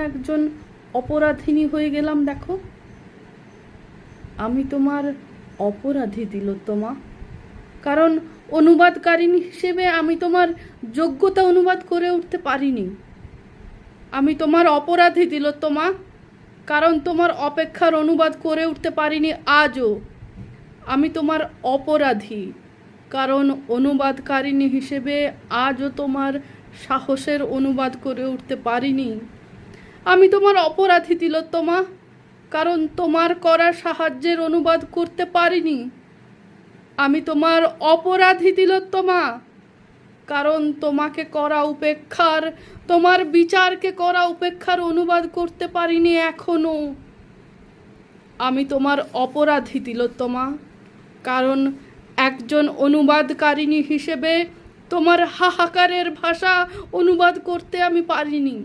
একজন অপরাধিনী হয়ে গেলাম। দেখো, আমি তোমার অপরাধী তিলোত্তমা, কারণ অনুবাদকারিণী হিসেবে আমি তোমার যোগ্যতা অনুবাদ করে উঠতে পারিনি। আমি তোমার অপরাধী তিলোত্তমা, কারণ তোমার অপেক্ষার অনুবাদ করে উঠতে পারিনি আজও। আমি তোমার অপরাধী, কারণ অনুবাদকারিণী হিসেবে আজও তোমার সাহসের অনুবাদ করে উঠতে পারিনি। আমি তোমার অপরাধী তিলোত্তমা, কারণ তোমার করা সাহায্যের অনুবাদ করতে পারিনি। আমি তোমার অপরাধী তিলোত্তমা, কারণ তোমাকে করা উপেক্ষার, তোমার বিচারকে করা উপেক্ষার অনুবাদ করতে পারিনি এখনো। আমি তোমার অপরাধী তিলোত্তমা, কারণ একজন অনুবাদকারিণী হিসেবে তোমার হাহাকারের ভাষা অনুবাদ করতে আমি পারিনি।